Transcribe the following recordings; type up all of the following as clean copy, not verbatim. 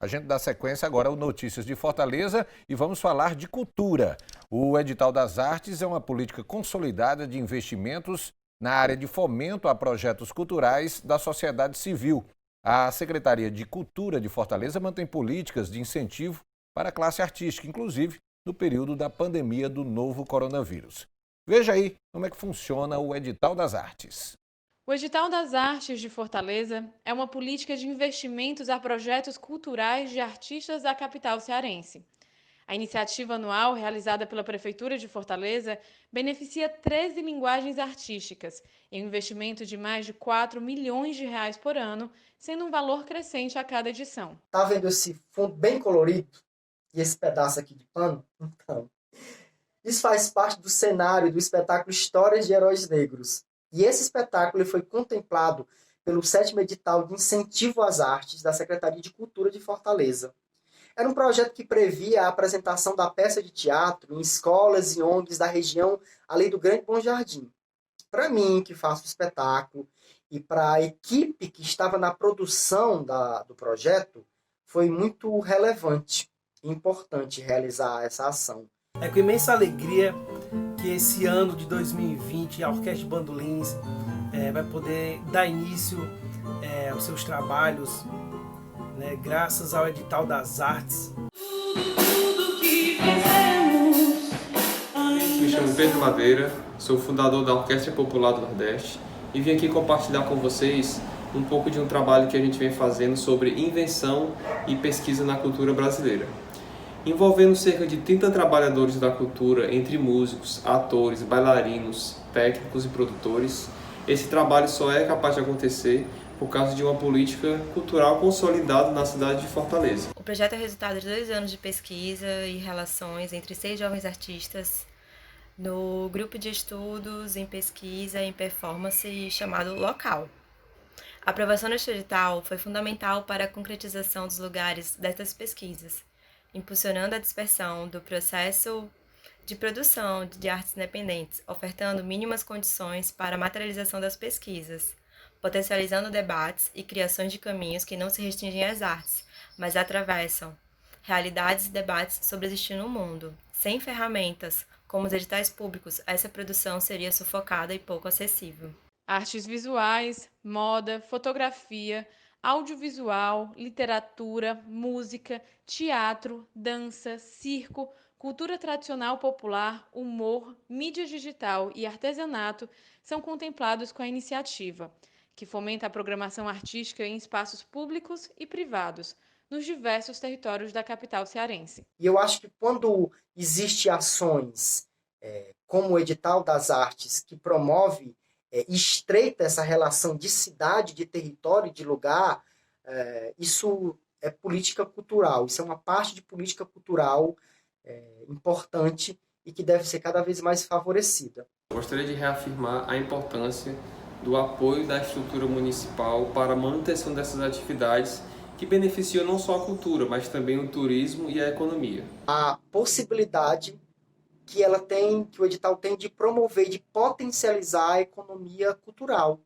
A gente dá sequência agora ao Notícias de Fortaleza e vamos falar de cultura. O Edital das Artes é uma política consolidada de investimentos na área de fomento a projetos culturais da sociedade civil. A Secretaria de Cultura de Fortaleza mantém políticas de incentivo para a classe artística, inclusive no período da pandemia do novo coronavírus. Veja aí como é que funciona o Edital das Artes. O Edital das Artes de Fortaleza é uma política de investimentos a projetos culturais de artistas da capital cearense. A iniciativa anual, realizada pela Prefeitura de Fortaleza, beneficia 13 linguagens artísticas, em um investimento de mais de 4 milhões de reais por ano, sendo um valor crescente a cada edição. Tá vendo esse fundo bem colorido e esse pedaço aqui de pano? Então, isso faz parte do cenário do espetáculo Histórias de Heróis Negros. E esse espetáculo foi contemplado pelo 7º edital de incentivo às artes da Secretaria de Cultura de Fortaleza. Era um projeto que previa a apresentação da peça de teatro em escolas e ONGs da região ali do Grande Bom Jardim. Para mim, que faço o espetáculo, e para a equipe que estava na produção do projeto, foi muito relevante e importante realizar essa ação. É com imensa alegria que esse ano de 2020 a Orquestra de Bandolins vai poder dar início aos seus trabalhos, né, graças ao Edital das Artes. Me chamo Pedro Madeira, sou fundador da Orquestra Popular do Nordeste e vim aqui compartilhar com vocês um pouco de um trabalho que a gente vem fazendo sobre invenção e pesquisa na cultura brasileira. Envolvendo cerca de 30 trabalhadores da cultura, entre músicos, atores, bailarinos, técnicos e produtores, esse trabalho só é capaz de acontecer por causa de uma política cultural consolidada na cidade de Fortaleza. O projeto é resultado de 2 anos de pesquisa e relações entre 6 jovens artistas no grupo de estudos em pesquisa e em performance chamado Local. A aprovação deste edital foi fundamental para a concretização dos lugares destas pesquisas, impulsionando a dispersão do processo de produção de artes independentes, ofertando mínimas condições para a materialização das pesquisas, potencializando debates e criações de caminhos que não se restringem às artes, mas atravessam realidades e debates sobre o destino no mundo. Sem ferramentas, como os editais públicos, essa produção seria sufocada e pouco acessível. Artes visuais, moda, fotografia, audiovisual, literatura, música, teatro, dança, circo, cultura tradicional popular, humor, mídia digital e artesanato são contemplados com a iniciativa, que fomenta a programação artística em espaços públicos e privados, nos diversos territórios da capital cearense. E eu acho que quando existem ações como o Edital das Artes, que promove e estreita essa relação de cidade, de território, de lugar, isso é política cultural, isso é uma parte de política cultural importante e que deve ser cada vez mais favorecida. Gostaria de reafirmar a importância do apoio da estrutura municipal para a manutenção dessas atividades que beneficiam não só a cultura, mas também o turismo e a economia. A possibilidade que o edital tem de promover, de potencializar a economia cultural.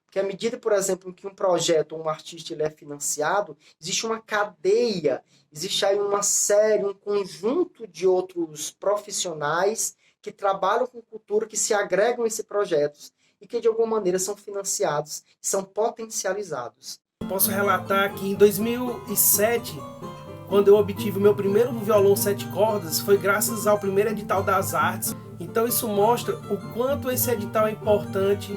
Porque à medida, por exemplo, em que um projeto ou um artista ele é financiado, existe uma cadeia, existe aí uma série, um conjunto de outros profissionais que trabalham com cultura, que se agregam a esses projetos e que de alguma maneira são financiados, são potencializados. Posso relatar que em 2007, quando eu obtive o meu primeiro violão 7 cordas, foi graças ao primeiro edital das artes. Então isso mostra o quanto esse edital é importante,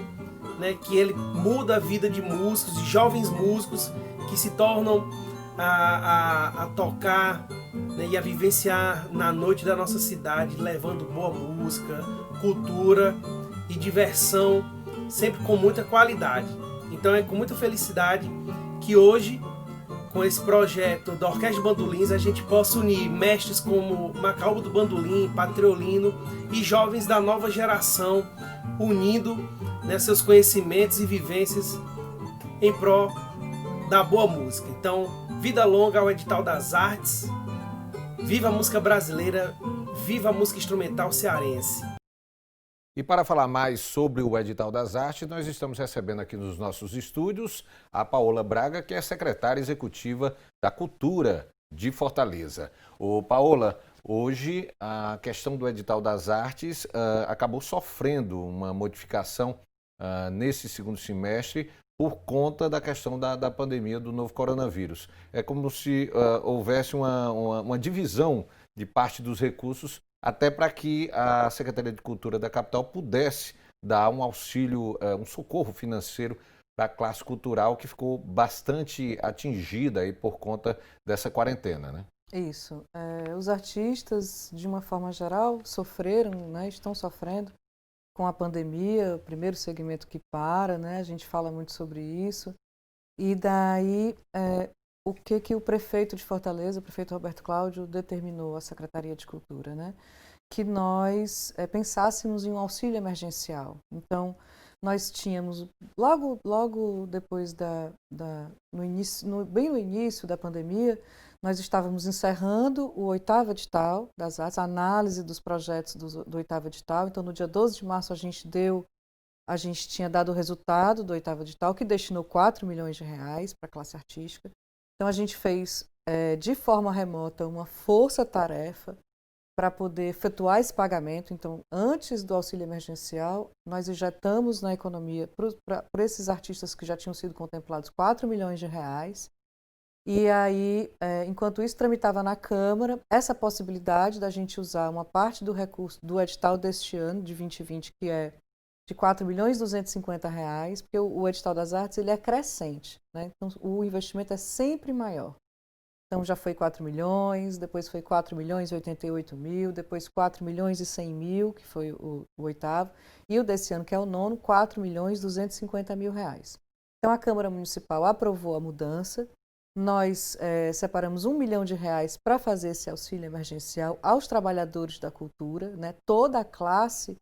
né, que ele muda a vida de músicos, de jovens músicos que se tornam a tocar, né, e a vivenciar na noite da nossa cidade, levando boa música, cultura e diversão, sempre com muita qualidade. Então é com muita felicidade que hoje, com esse projeto da Orquestra de Bandolins, a gente possa unir mestres como Macaúba do Bandolim, Patriolino e jovens da nova geração, unindo, né, seus conhecimentos e vivências em prol da boa música. Então, vida longa ao Edital das Artes, viva a música brasileira, viva a música instrumental cearense. E para falar mais sobre o Edital das Artes, nós estamos recebendo aqui nos nossos estúdios a Paola Braga, que é secretária executiva da Cultura de Fortaleza. Paola, hoje a questão do Edital das Artes acabou sofrendo uma modificação nesse segundo semestre por conta da questão da pandemia do novo coronavírus. É como se houvesse uma divisão de parte dos recursos até para que a Secretaria de Cultura da capital pudesse dar um auxílio, um socorro financeiro para a classe cultural que ficou bastante atingida aí por conta dessa quarentena, né? Isso. Os artistas, de uma forma geral, sofreram, né, estão sofrendo com a pandemia, o primeiro segmento que para, né, a gente fala muito sobre isso. E daí, o que o prefeito de Fortaleza, o prefeito Roberto Cláudio, determinou à Secretaria de Cultura, né? Que nós pensássemos em um auxílio emergencial. Então, nós tínhamos, logo depois bem no início da pandemia, nós estávamos encerrando o 8º edital das artes, a análise dos projetos do 8º edital. Então, no dia 12 de março, a gente tinha dado o resultado do 8º edital, que destinou 4 milhões de reais para a classe artística. Então, a gente fez, de forma remota, uma força-tarefa para poder efetuar esse pagamento. Então, antes do auxílio emergencial, nós injetamos na economia, para esses artistas que já tinham sido contemplados, 4 milhões de reais. E aí, enquanto isso tramitava na Câmara, essa possibilidade da gente usar uma parte do recurso do edital deste ano, de 2020, que é de 4 milhões e 250 reais, porque o edital das artes ele é crescente, né? Então o investimento é sempre maior. Então já foi 4 milhões, depois foi 4 milhões e 88 mil, depois 4 milhões e 100 mil, que foi o 8º, e o desse ano, que é o 9º, 4 milhões e 250 mil reais. Então a Câmara Municipal aprovou a mudança, nós separamos 1 milhão de reais para fazer esse auxílio emergencial aos trabalhadores da cultura, né? Toda a classe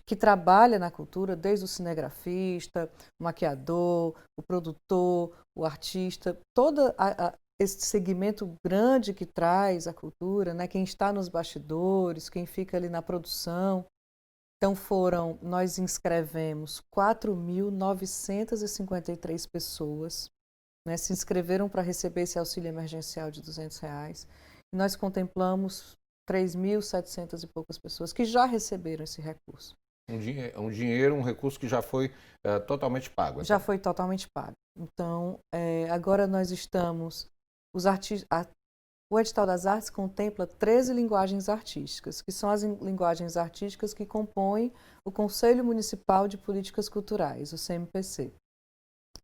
que trabalha na cultura, desde o cinegrafista, o maquiador, o produtor, o artista, todo esse segmento grande que traz a cultura, né? Quem está nos bastidores, quem fica ali na produção. Então nós inscrevemos 4.953 pessoas, né? Se inscreveram para receber esse auxílio emergencial de R$200. E nós contemplamos 3.700 e poucas pessoas que já receberam esse recurso. Um recurso que já foi totalmente pago. Já foi totalmente pago. Então, agora nós estamos... O Edital das Artes contempla 13 linguagens artísticas, que são as linguagens artísticas que compõem o Conselho Municipal de Políticas Culturais, o CMPC.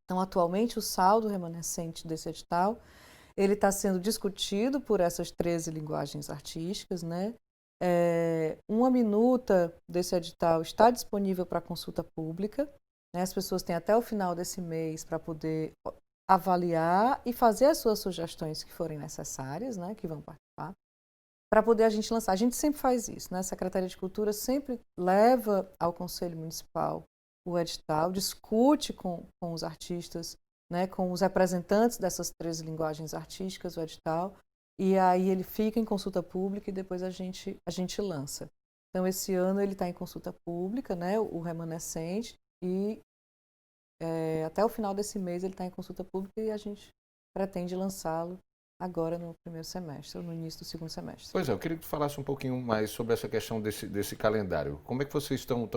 Então, atualmente, o saldo remanescente desse edital ele está sendo discutido por essas 13 linguagens artísticas, né? Uma minuta desse edital está disponível para consulta pública, né? As pessoas têm até o final desse mês para poder avaliar e fazer as suas sugestões que forem necessárias, né? Que vão participar, para poder a gente lançar. A gente sempre faz isso, né? A Secretaria de Cultura sempre leva ao Conselho Municipal o edital, discute com os artistas, né, com os representantes dessas 13 linguagens artísticas, o edital, e aí ele fica em consulta pública e depois a gente lança. Então, esse ano ele está em consulta pública, né, o remanescente, e até o final desse mês ele está em consulta pública e a gente pretende lançá-lo agora no primeiro semestre, ou no início do segundo semestre. Pois é, eu queria que tu falasse um pouquinho mais sobre essa questão desse calendário. Como é que vocês estão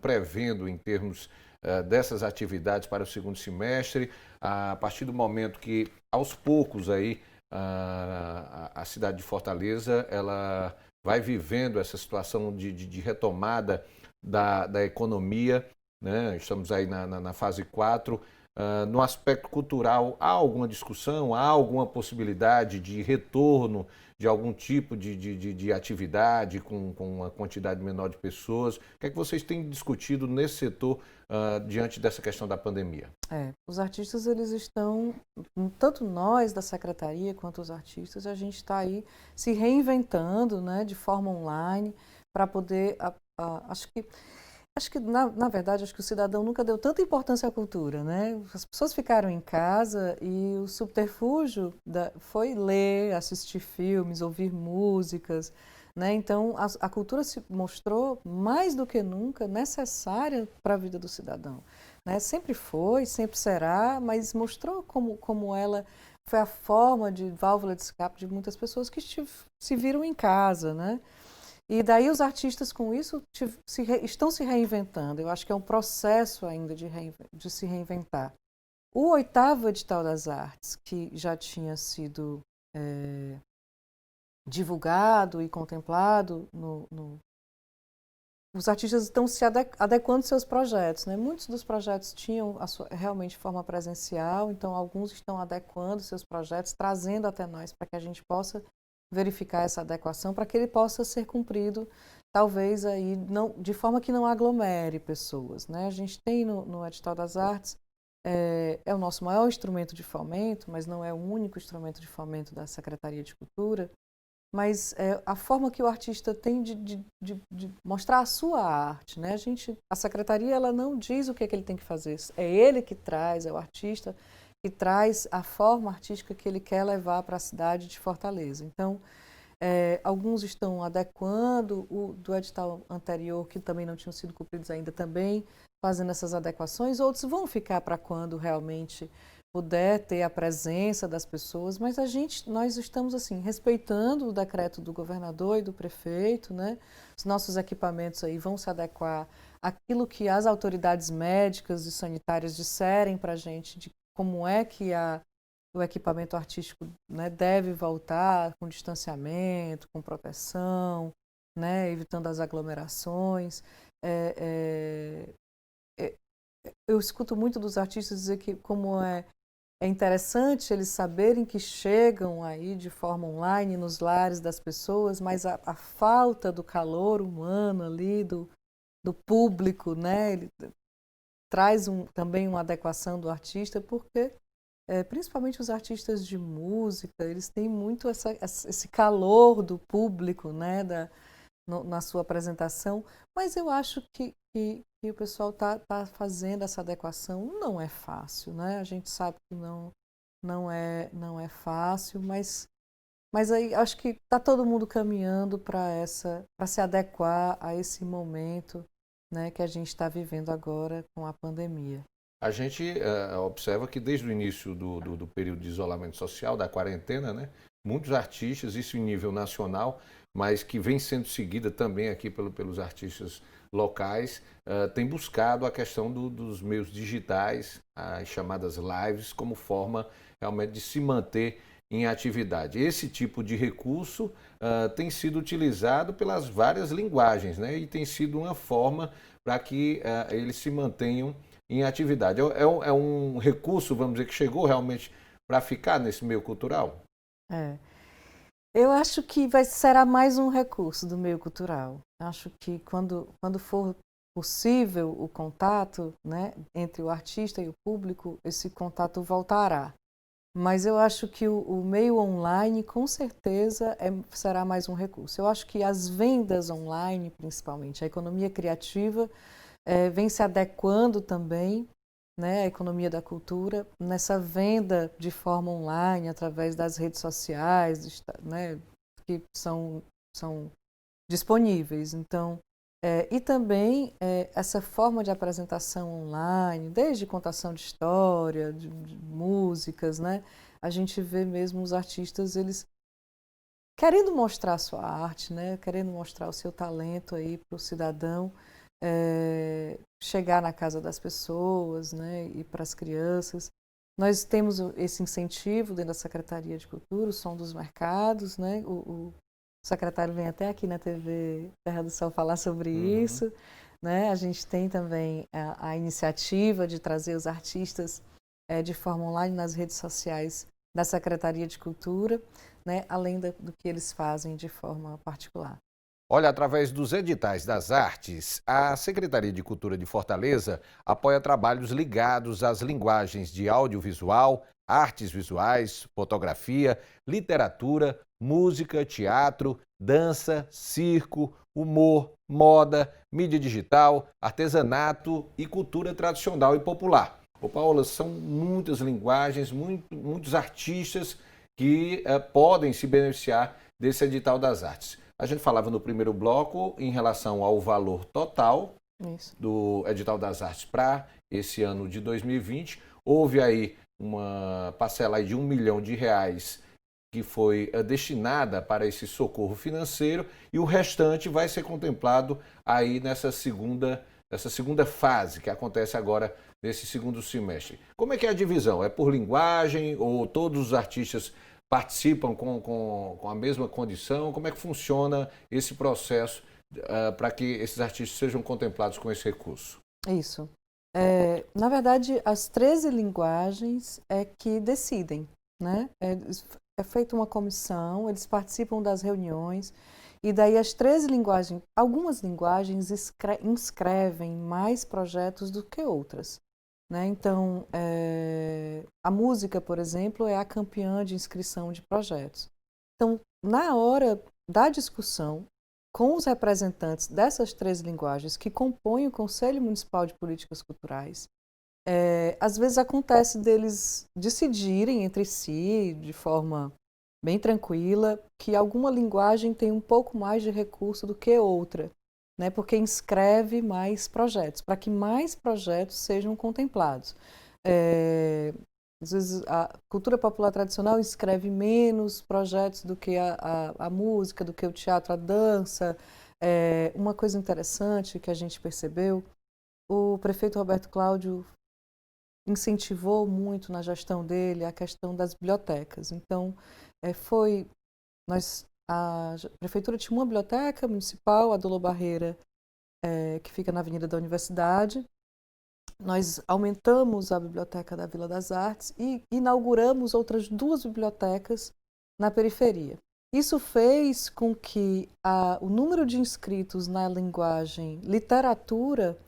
prevendo em termos dessas atividades para o segundo semestre, a partir do momento que, aos poucos, aí, a cidade de Fortaleza ela vai vivendo essa situação de retomada da economia, né? Estamos aí na fase 4. No aspecto cultural, há alguma discussão, há alguma possibilidade de retorno de algum tipo de atividade com uma quantidade menor de pessoas? O que é que vocês têm discutido nesse setor diante dessa questão da pandemia? Os artistas, eles estão, tanto nós da Secretaria quanto os artistas, a gente está aí se reinventando, né, de forma online para poder, Acho que, na verdade, acho que o cidadão nunca deu tanta importância à cultura, né? As pessoas ficaram em casa e o subterfúgio foi ler, assistir filmes, ouvir músicas, né? Então, a cultura se mostrou mais do que nunca necessária para a vida do cidadão, né? Sempre foi, sempre será, mas mostrou como ela foi a forma de válvula de escape de muitas pessoas que se viram em casa, né? E daí os artistas com isso estão se reinventando. Eu acho que é um processo ainda de se reinventar. O 8º Edital das Artes, que já tinha sido divulgado e contemplado, os artistas estão se adequando aos seus projetos, né? Muitos dos projetos tinham realmente forma presencial, então alguns estão adequando seus projetos, trazendo até nós para que a gente possa verificar essa adequação, para que ele possa ser cumprido, talvez aí de forma que não aglomere pessoas, né? A gente tem no Edital das Artes, é o nosso maior instrumento de fomento, mas não é o único instrumento de fomento da Secretaria de Cultura, mas a forma que o artista tem de mostrar a sua arte, né? A Secretaria ela não diz o que é que ele tem que fazer, é ele que traz, é o artista que traz a forma artística que ele quer levar para a cidade de Fortaleza. Então, alguns estão adequando do edital anterior, que também não tinham sido cumpridos ainda, também fazendo essas adequações, outros vão ficar para quando realmente puder ter a presença das pessoas, mas nós estamos assim respeitando o decreto do governador e do prefeito, né? Os nossos equipamentos aí vão se adequar àquilo que as autoridades médicas e sanitárias disserem para a gente de como é que o equipamento artístico, né, deve voltar com distanciamento, com proteção, né, evitando as aglomerações. Eu escuto muito dos artistas dizer que como é interessante eles saberem que chegam aí de forma online nos lares das pessoas, mas a falta do calor humano ali, do público, né, ele traz também uma adequação do artista, porque principalmente os artistas de música, eles têm muito esse calor do público, né, na sua apresentação, mas eu acho que o pessoal tá fazendo essa adequação. Não é fácil, né? A gente sabe que não é fácil, mas aí acho que está todo mundo caminhando para se adequar a esse momento, né, que a gente está vivendo agora com a pandemia. A gente observa que desde o início do período de isolamento social, da quarentena, né, muitos artistas, isso em nível nacional, mas que vem sendo seguida também aqui pelos artistas locais, têm buscado a questão dos meios digitais, as chamadas lives, como forma realmente de se manter em atividade. Esse tipo de recurso tem sido utilizado pelas várias linguagens, né, e tem sido uma forma para que eles se mantenham em atividade. É um recurso, vamos dizer, que chegou realmente para ficar nesse meio cultural? Eu acho que será mais um recurso do meio cultural. Acho que quando for possível o contato, né, entre o artista e o público, esse contato voltará. Mas eu acho que o meio online, com certeza, será mais um recurso. Eu acho que as vendas online, principalmente, a economia criativa, vem se adequando também, né, a economia da cultura, nessa venda de forma online, através das redes sociais, né, que são disponíveis. Então, e também essa forma de apresentação online, desde contação de história, de músicas, né, a gente vê mesmo os artistas, eles querendo mostrar a sua arte, né, querendo mostrar o seu talento aí para o cidadão, chegar na casa das pessoas, né, e para as crianças. Nós temos esse incentivo dentro da Secretaria de Cultura, o Som dos Mercados, né? O secretário vem até aqui na TV Terra do Sol falar sobre isso, né? A gente tem também a iniciativa de trazer os artistas de forma online nas redes sociais da Secretaria de Cultura, né? Além do que eles fazem de forma particular. Olha, através dos editais das artes, a Secretaria de Cultura de Fortaleza apoia trabalhos ligados às linguagens de audiovisual, artes visuais, fotografia, literatura, música, teatro, dança, circo, humor, moda, mídia digital, artesanato e cultura tradicional e popular. Ô, Paola, são muitas linguagens, muitos artistas que podem se beneficiar desse edital das artes. A gente falava no primeiro bloco em relação ao valor total Isso. do Edital das Artes para esse ano de 2020. Houve aí uma parcela aí de R$ 1 milhão que foi destinada para esse socorro financeiro e o restante vai ser contemplado aí nessa segunda fase que acontece agora nesse segundo semestre. Como é que é a divisão? É por linguagem ou todos os artistas participam com a mesma condição? Como é que funciona esse processo para que esses artistas sejam contemplados com esse recurso? Isso. Na verdade, as 13 linguagens é que decidem, né? É feita uma comissão, eles participam das reuniões, e daí as 13 linguagens, algumas linguagens inscrevem mais projetos do que outras, né? Então, a música, por exemplo, é a campeã de inscrição de projetos. Então, na hora da discussão, com os representantes dessas 13 linguagens que compõem o Conselho Municipal de Políticas Culturais, às vezes acontece deles decidirem entre si, de forma bem tranquila, que alguma linguagem tem um pouco mais de recurso do que outra, né? Porque inscreve mais projetos, para que mais projetos sejam contemplados. Às vezes a cultura popular tradicional inscreve menos projetos do que a música, do que o teatro, a dança. Uma coisa interessante que a gente percebeu, o prefeito Roberto Cláudio incentivou muito na gestão dele a questão das bibliotecas. Então, a prefeitura tinha uma biblioteca municipal, a Dolo Barreira, que fica na Avenida da Universidade. Nós aumentamos a biblioteca da Vila das Artes e inauguramos outras 2 bibliotecas na periferia. Isso fez com que o número de inscritos na linguagem literatura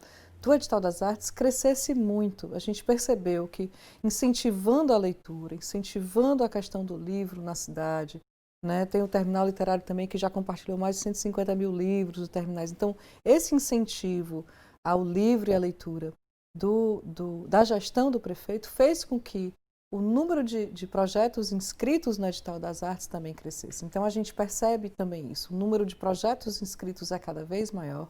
do Edital das Artes crescesse muito. A gente percebeu que incentivando a leitura, incentivando a questão do livro na cidade, né? Tem o Terminal Literário também que já compartilhou mais de 150 mil livros, terminais. Então, esse incentivo ao livro e à leitura da gestão do prefeito fez com que o número de projetos inscritos no Edital das Artes também crescesse. Então, a gente percebe também isso. O número de projetos inscritos é cada vez maior,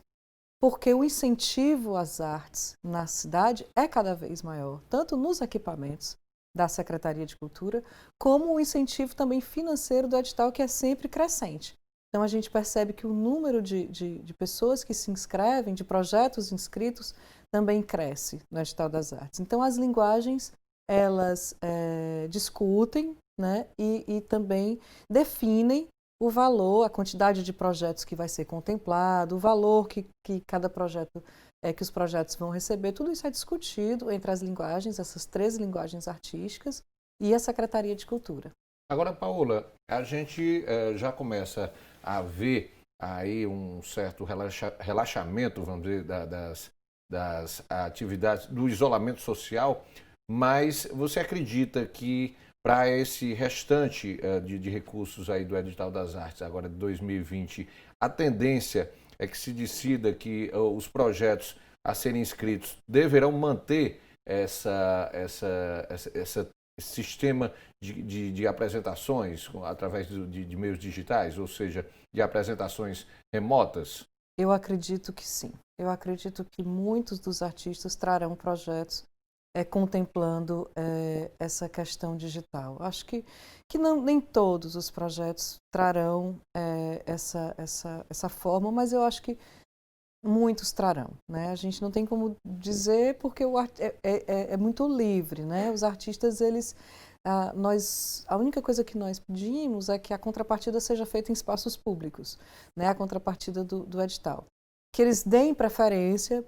porque o incentivo às artes na cidade é cada vez maior, tanto nos equipamentos da Secretaria de Cultura, como o incentivo também financeiro do edital, que é sempre crescente. Então, a gente percebe que o número de pessoas que se inscrevem, de projetos inscritos, também cresce no Edital das Artes. Então, as linguagens, elas discutem, né, e também definem o valor, a quantidade de projetos que vai ser contemplado, o valor que cada projeto, que os projetos vão receber, tudo isso é discutido entre as linguagens, essas 13 linguagens artísticas e a Secretaria de Cultura. Agora, Paola, a gente já começa a ver aí um certo relaxamento, vamos dizer, das atividades, do isolamento social, mas você acredita que para esse restante de recursos aí do Edital das Artes, agora de 2020, a tendência é que se decida que os projetos a serem inscritos deverão manter esse sistema de apresentações através de meios digitais, ou seja, de apresentações remotas? Eu acredito que sim. Eu acredito que muitos dos artistas trarão projetos contemplando essa questão digital. Acho que nem todos os projetos trarão essa forma, mas eu acho que muitos trarão, né? A gente não tem como dizer porque é muito livre, né? Os artistas, a única coisa que nós pedimos é que a contrapartida seja feita em espaços públicos, né? A contrapartida do edital. Que eles deem preferência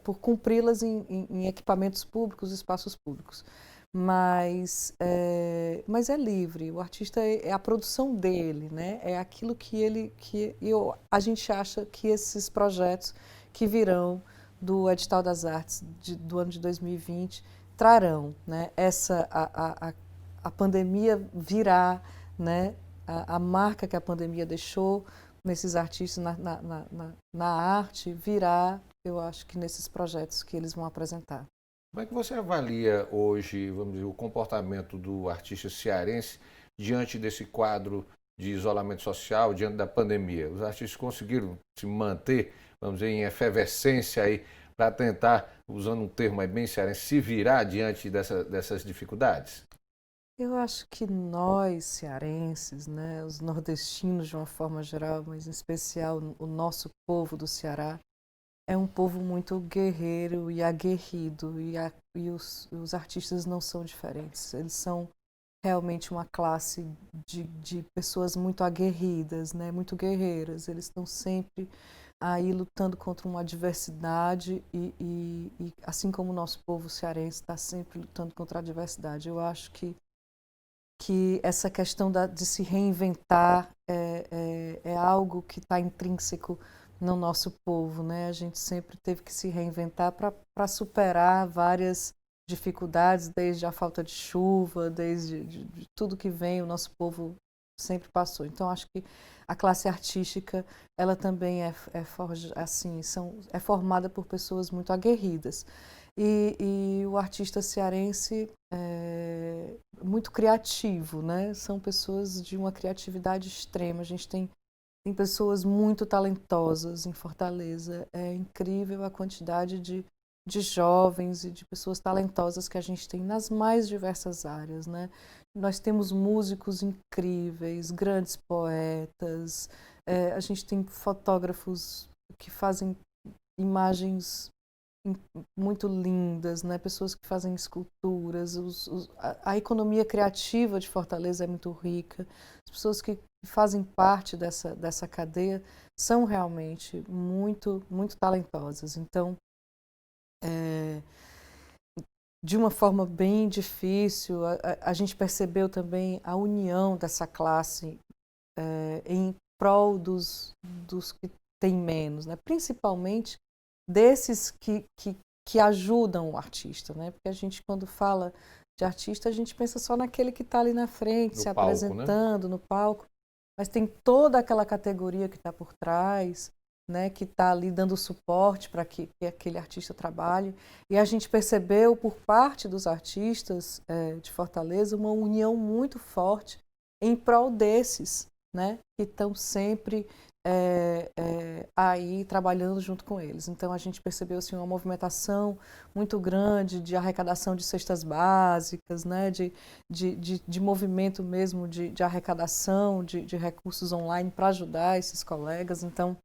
por cumpri-las em equipamentos públicos, espaços públicos. Mas é livre, o artista é a produção dele, né? É aquilo a gente acha que esses projetos que virão do Edital das Artes do ano de 2020 trarão, né? A pandemia virá, né? A marca que a pandemia deixou nesses artistas na arte virá, eu acho que nesses projetos que eles vão apresentar. Como é que você avalia hoje, vamos dizer, o comportamento do artista cearense diante desse quadro de isolamento social diante da pandemia? Os artistas conseguiram se manter, vamos dizer, em efervescência aí para tentar, usando um termo aí bem cearense, se virar diante dessas dificuldades? Eu acho que nós, cearenses, né, os nordestinos de uma forma geral, mas em especial o nosso povo do Ceará, é um povo muito guerreiro e aguerrido, e os artistas não são diferentes. Eles são realmente uma classe de pessoas muito aguerridas, né, muito guerreiras. Eles estão sempre aí lutando contra uma adversidade e assim como o nosso povo cearense está sempre lutando contra a adversidade. Eu acho que essa questão de se reinventar é algo que está intrínseco no nosso povo, né? A gente sempre teve que se reinventar para superar várias dificuldades, desde a falta de chuva, desde de tudo que vem, o nosso povo sempre passou. Então, acho que a classe artística, ela também é formada por pessoas muito aguerridas. E o artista cearense é muito criativo, né? São pessoas de uma criatividade extrema. A gente tem pessoas muito talentosas em Fortaleza. É incrível a quantidade de jovens e de pessoas talentosas que a gente tem nas mais diversas áreas, né? Nós temos músicos incríveis, grandes poetas, a gente tem fotógrafos que fazem imagens muito lindas, né? Pessoas que fazem esculturas, a economia criativa de Fortaleza é muito rica, as pessoas que fazem parte dessa cadeia são realmente muito, muito talentosas. Então, de uma forma bem difícil, a gente percebeu também a união dessa classe em prol dos que têm menos, né? Principalmente desses que ajudam o artista, né? Porque a gente, quando fala de artista, a gente pensa só naquele que está ali na frente, No se palco, apresentando, né? No palco, mas tem toda aquela categoria que está por trás, né? Que está ali dando suporte para que aquele artista trabalhe. E a gente percebeu, por parte dos artistas de Fortaleza, uma união muito forte em prol desses, né? Que estão sempre aí trabalhando junto com eles. Então a gente percebeu assim, uma movimentação muito grande de arrecadação de cestas básicas, né? de movimento mesmo de arrecadação de recursos online para ajudar esses colegas. Então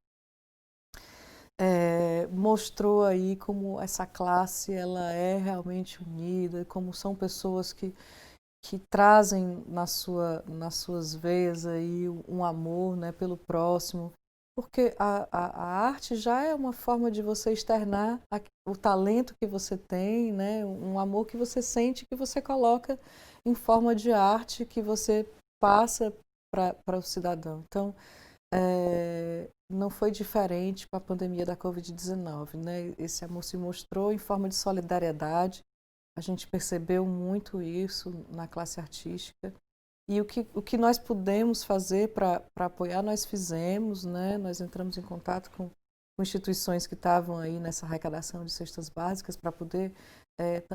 mostrou aí como essa classe ela é realmente unida, como são pessoas que trazem nas suas veias aí um amor, né, pelo próximo, porque a arte já é uma forma de você externar o talento que você tem, né, um amor que você sente, que você coloca em forma de arte, que você passa para o cidadão. Então, não foi diferente com a pandemia da Covid-19, né? Esse amor se mostrou em forma de solidariedade. A gente percebeu muito isso na classe artística. E o que nós pudemos fazer para apoiar, nós fizemos, né? Nós entramos em contato com instituições que estavam aí nessa arrecadação de cestas básicas para poder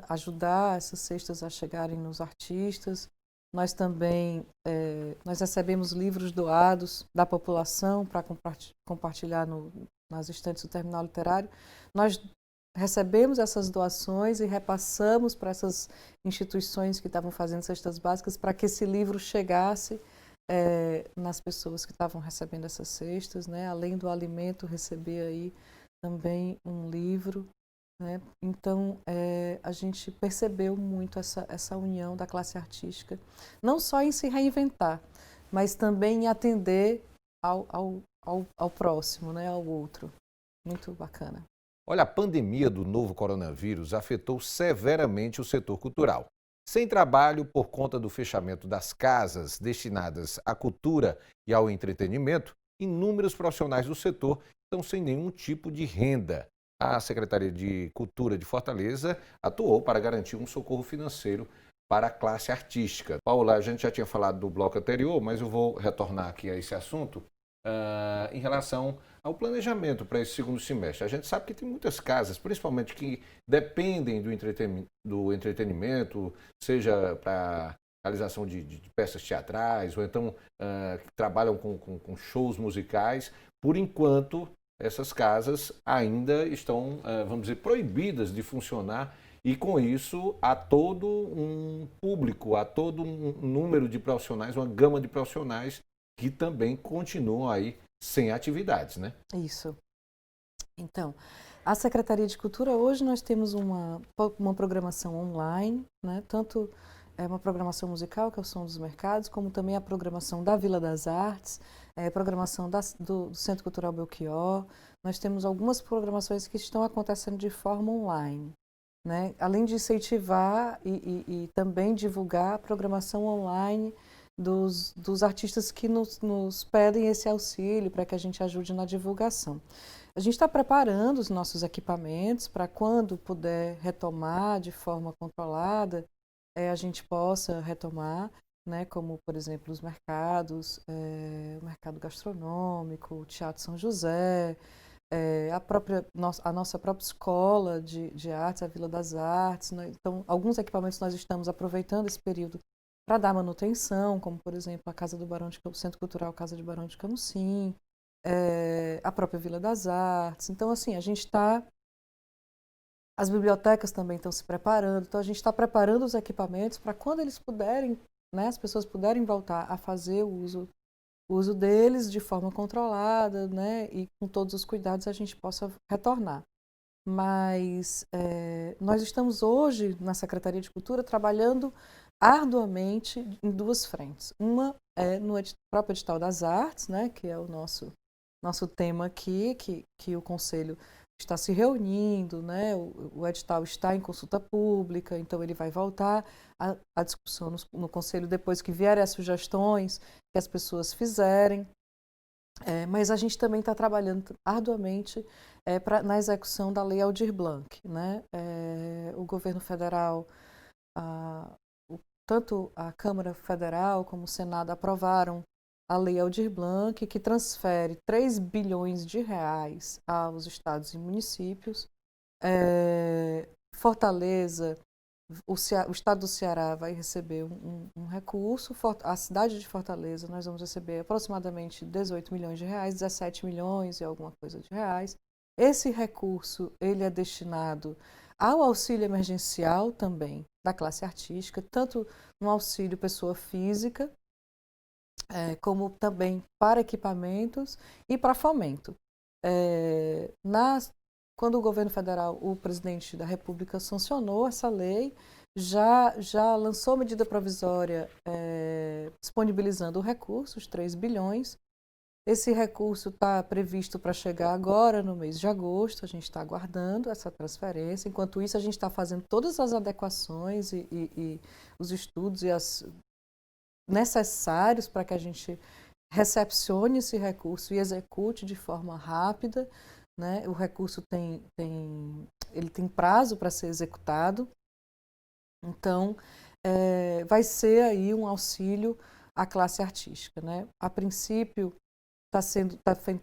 ajudar essas cestas a chegarem nos artistas. Nós também nós recebemos livros doados da população para compartilhar nas estantes do Terminal Literário. Nós recebemos essas doações e repassamos para essas instituições que estavam fazendo cestas básicas para que esse livro chegasse nas pessoas que estavam recebendo essas cestas, né? Além do alimento, receber aí também um livro, né? Então, a gente percebeu muito essa união da classe artística, não só em se reinventar, mas também em atender ao próximo, né? Ao outro. Muito bacana. Olha, a pandemia do novo coronavírus afetou severamente o setor cultural. Sem trabalho por conta do fechamento das casas destinadas à cultura e ao entretenimento, inúmeros profissionais do setor estão sem nenhum tipo de renda. A Secretaria de Cultura de Fortaleza atuou para garantir um socorro financeiro para a classe artística. Paula, a gente já tinha falado do bloco anterior, mas eu vou retornar aqui a esse assunto em relação ao planejamento para esse segundo semestre. A gente sabe que tem muitas casas, principalmente que dependem do entretenimento, seja para realização de peças teatrais, ou então que trabalham com shows musicais. Por enquanto, essas casas ainda estão, vamos dizer, proibidas de funcionar, e com isso há todo um público, há todo um número de profissionais, uma gama de profissionais que também continuam aí sem atividades, né? Isso. Então, a Secretaria de Cultura, hoje nós temos uma programação online, né? Tanto uma programação musical, que é o Som dos Mercados, como também a programação da Vila das Artes, programação do Centro Cultural Belchior. Nós temos algumas programações que estão acontecendo de forma online, né? Além de incentivar e também divulgar a programação online dos artistas que nos pedem esse auxílio para que a gente ajude na divulgação. A gente está preparando os nossos equipamentos para quando puder retomar de forma controlada, a gente possa retomar, né, como, por exemplo, os mercados, o mercado gastronômico, o Teatro São José, a nossa própria escola de artes, a Vila das Artes, né? Então, alguns equipamentos nós estamos aproveitando esse período para dar manutenção, como, por exemplo, a Casa do Barão o Centro Cultural Casa de Barão de Camusim, a própria Vila das Artes. Então, assim, a gente está... As bibliotecas também estão se preparando, então a gente está preparando os equipamentos para quando eles puderem, né, as pessoas puderem voltar a fazer o uso deles de forma controlada, né, e com todos os cuidados a gente possa retornar. Mas nós estamos hoje na Secretaria de Cultura trabalhando arduamente em duas frentes. Uma é no próprio edital das artes, né, que é o nosso tema aqui, que o Conselho está se reunindo, né? O edital está em consulta pública, então ele vai voltar à discussão no Conselho depois que vierem as sugestões que as pessoas fizerem. Mas a gente também está trabalhando arduamente na execução da Lei Aldir Blanc, né? O governo federal, tanto a Câmara Federal como o Senado aprovaram a Lei Aldir Blanc, que transfere 3 bilhões de reais aos estados e municípios. Fortaleza, o estado do Ceará vai receber um recurso, a cidade de Fortaleza nós vamos receber aproximadamente 18 milhões de reais, 17 milhões e alguma coisa de reais. Esse recurso ele é destinado ao auxílio emergencial também da classe artística, tanto no auxílio pessoa física, como também para equipamentos e para fomento. Quando o governo federal, o presidente da República sancionou essa lei, já lançou medida provisória disponibilizando o recurso, os 3 bilhões. Esse recurso está previsto para chegar agora no mês de agosto, a gente está aguardando essa transferência. Enquanto isso, a gente está fazendo todas as adequações e os estudos e as necessários para que a gente recepcione esse recurso e execute de forma rápida, né? O recurso ele tem prazo para ser executado, então vai ser aí um auxílio à classe artística, né? A princípio está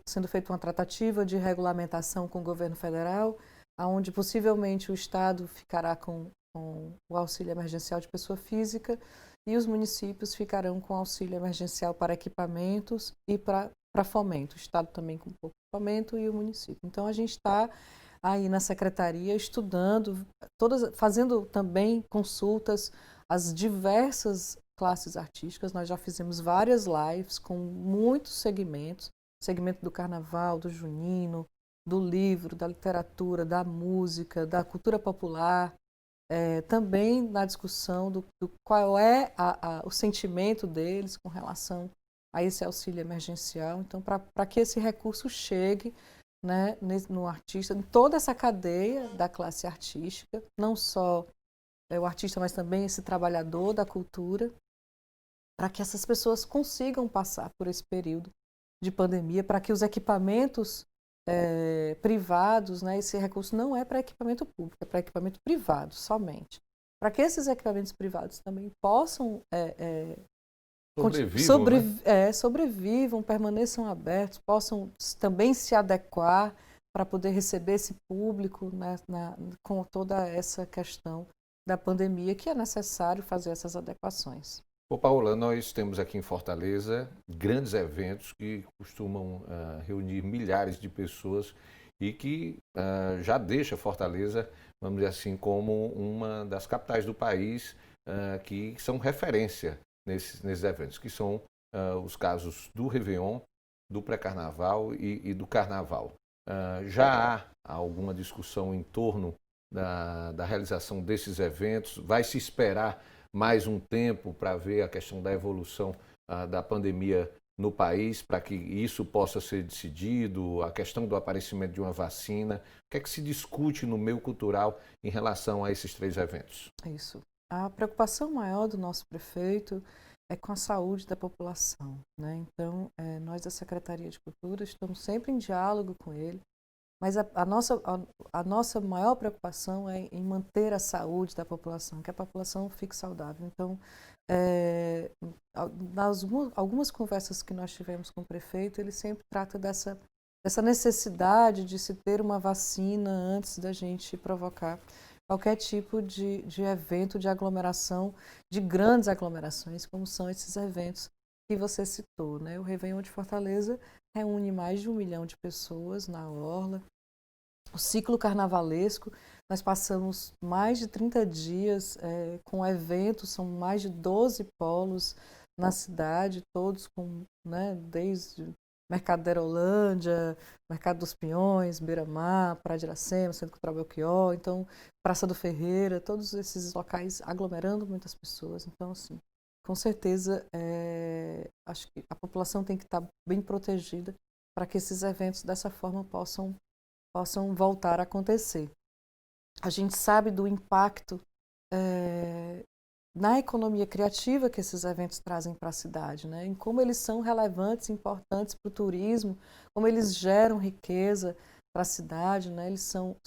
sendo feita uma tratativa de regulamentação com o governo federal, onde possivelmente o Estado ficará com o auxílio emergencial de pessoa física e os municípios ficarão com auxílio emergencial para equipamentos e para fomento. O Estado também com pouco fomento e o município. Então, a gente está aí na Secretaria estudando, fazendo também consultas às diversas classes artísticas. Nós já fizemos várias lives com muitos segmentos, segmento do carnaval, do junino, do livro, da literatura, da música, da cultura popular, também na discussão do qual é o sentimento deles com relação a esse auxílio emergencial. Então, para que esse recurso chegue, né, no artista, em toda essa cadeia da classe artística, não só o artista, mas também esse trabalhador da cultura, para que essas pessoas consigam passar por esse período de pandemia, para que os equipamentos privados, né, esse recurso não é para equipamento público, é para equipamento privado somente. Para que esses equipamentos privados também possam sobrevivam, permaneçam abertos, possam também se adequar para poder receber esse público, né, com toda essa questão da pandemia que é necessário fazer essas adequações. Ô, Paola, nós temos aqui em Fortaleza grandes eventos que costumam reunir milhares de pessoas e que já deixa Fortaleza, vamos dizer assim, como uma das capitais do país que são referência nesses eventos, que são os casos do Réveillon, do pré-carnaval e do carnaval. Já há alguma discussão em torno da realização desses eventos? Vai se esperar mais um tempo para ver a questão da evolução da pandemia no país, para que isso possa ser decidido, a questão do aparecimento de uma vacina? O que é que se discute no meio cultural em relação a esses 3 eventos? Isso. A preocupação maior do nosso prefeito é com a saúde da população, né? Então, nós da Secretaria de Cultura estamos sempre em diálogo com ele, mas a nossa maior preocupação é em manter a saúde da população, que a população fique saudável. Então, algumas conversas que nós tivemos com o prefeito, ele sempre trata dessa necessidade de se ter uma vacina antes da gente provocar qualquer tipo de evento de aglomeração, de grandes aglomerações, como são esses eventos que você citou, né? O Réveillon de Fortaleza reúne mais de 1 milhão de pessoas na orla. O ciclo carnavalesco, nós passamos mais de 30 dias com eventos, são mais de 12 polos na cidade, todos com, né, desde Mercado da Aerolândia, Mercado dos Peões, Beira-Mar, Praia de Iracema, Centro Cultural Belchior, então Praça do Ferreira, todos esses locais aglomerando muitas pessoas. Então, assim, com certeza, acho que a população tem que estar bem protegida para que esses eventos dessa forma possam voltar a acontecer. A gente sabe do impacto na economia criativa que esses eventos trazem para a cidade, né? Em como eles são relevantes, importantes para o turismo, como eles geram riqueza para a cidade, né? Eles são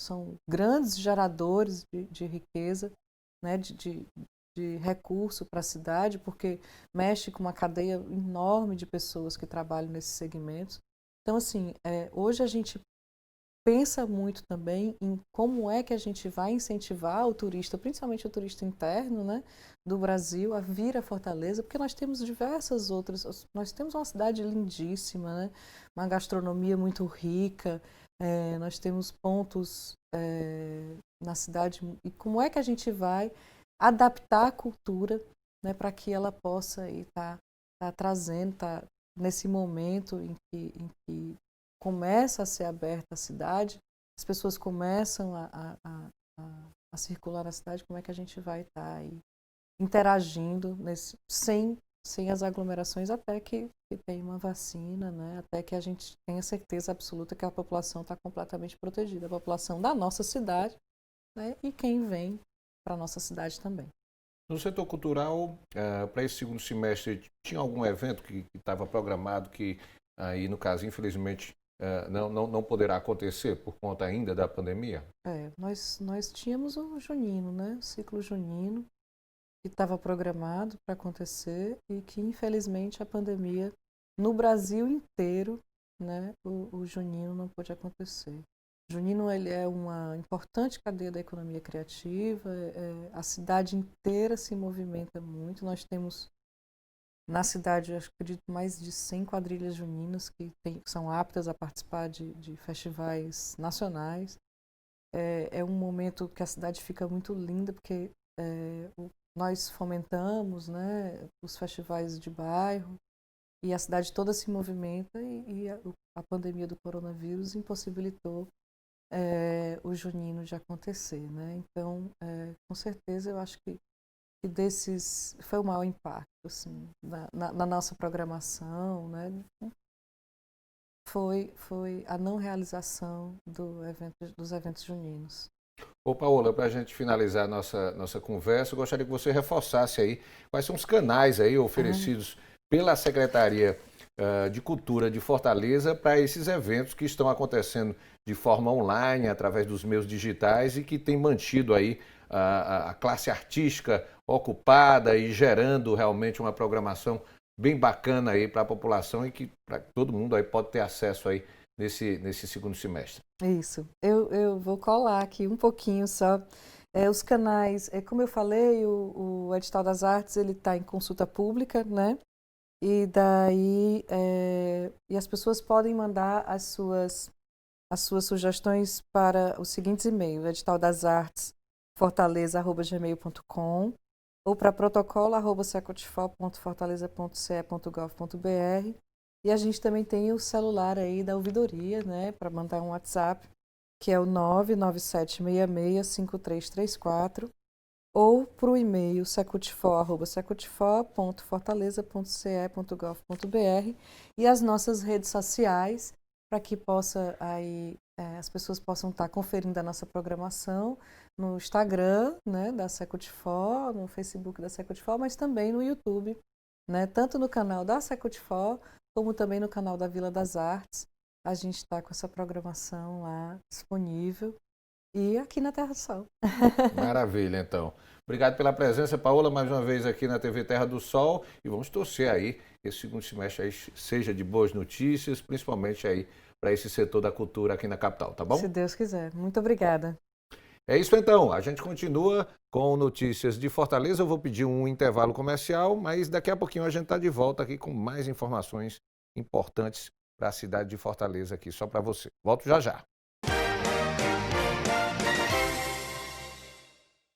grandes geradores de riqueza, né? de recurso para a cidade, porque mexe com uma cadeia enorme de pessoas que trabalham nesses segmentos. Então, assim, hoje a gente pensa muito também em como é que a gente vai incentivar o turista, principalmente o turista interno, né, do Brasil, a vir a Fortaleza, porque nós temos diversas outras, nós temos uma cidade lindíssima, né, uma gastronomia muito rica, nós temos pontos na cidade, e como é que a gente vai adaptar a cultura, né, para que ela possa estar trazendo, nesse momento em que começa a ser aberta a cidade, as pessoas começam a circular na cidade, como é que a gente vai estar aí interagindo sem as aglomerações até que tenha uma vacina, né? Até que a gente tenha certeza absoluta que a população está completamente protegida, a população da nossa cidade, né? E quem vem para a nossa cidade também. No setor cultural, para esse segundo semestre, tinha algum evento que estava programado que aí, no caso, infelizmente, não poderá acontecer por conta ainda da pandemia? Nós tínhamos o junino, né? O ciclo junino, que estava programado para acontecer e que, infelizmente, a pandemia, no Brasil inteiro, né, o junino não pôde acontecer. O junino ele é uma importante cadeia da economia criativa, a cidade inteira se movimenta muito. Nós temos na cidade, eu acredito, mais de 100 quadrilhas juninas que são aptas a participar de festivais nacionais. É um momento que a cidade fica muito linda, porque nós fomentamos, né, os festivais de bairro e a cidade toda se movimenta e a pandemia do coronavírus impossibilitou o junino de acontecer, né? Então, com certeza, eu acho que desses foi o maior impacto, assim, na nossa programação, né? Foi a não realização dos eventos juninos. Ô, Paola, para a gente finalizar nossa conversa, eu gostaria que você reforçasse aí quais são os canais aí oferecidos pela Secretaria de Cultura de Fortaleza para esses eventos que estão acontecendo de forma online, através dos meios digitais e que tem mantido aí a classe artística ocupada e gerando realmente uma programação bem bacana aí para a população e que todo mundo aí pode ter acesso aí nesse segundo semestre. Isso. Eu vou colar aqui um pouquinho só. Os canais, como eu falei, o Edital das Artes ele está em consulta pública, né? E daí e as pessoas podem mandar as suas sugestões para os seguintes e-mails: edital-das-artes-fortaleza@gmail.com ou para protocolo@secotfor.fortaleza.ce.gov.br. E a gente também tem o celular aí da ouvidoria, né, para mandar um WhatsApp, que é o 997665334, ou para o e-mail secutfor@secutfor.fortaleza.ce.gov.br, e as nossas redes sociais, para que as pessoas possam estar conferindo a nossa programação no Instagram, né, da Secutfor, no Facebook da Secutfor, mas também no YouTube, né, tanto no canal da Secutfor como também no canal da Vila das Artes. A gente está com essa programação lá disponível e aqui na Terra do Sol. Maravilha, então. Obrigado pela presença, Paola, mais uma vez aqui na TV Terra do Sol, e vamos torcer aí que esse segundo semestre aí seja de boas notícias, principalmente aí para esse setor da cultura aqui na capital, tá bom? Se Deus quiser. Muito obrigada. É isso então, a gente continua com notícias de Fortaleza. Eu vou pedir um intervalo comercial, mas daqui a pouquinho a gente está de volta aqui com mais informações importantes para a cidade de Fortaleza aqui, só para você. Volto já já.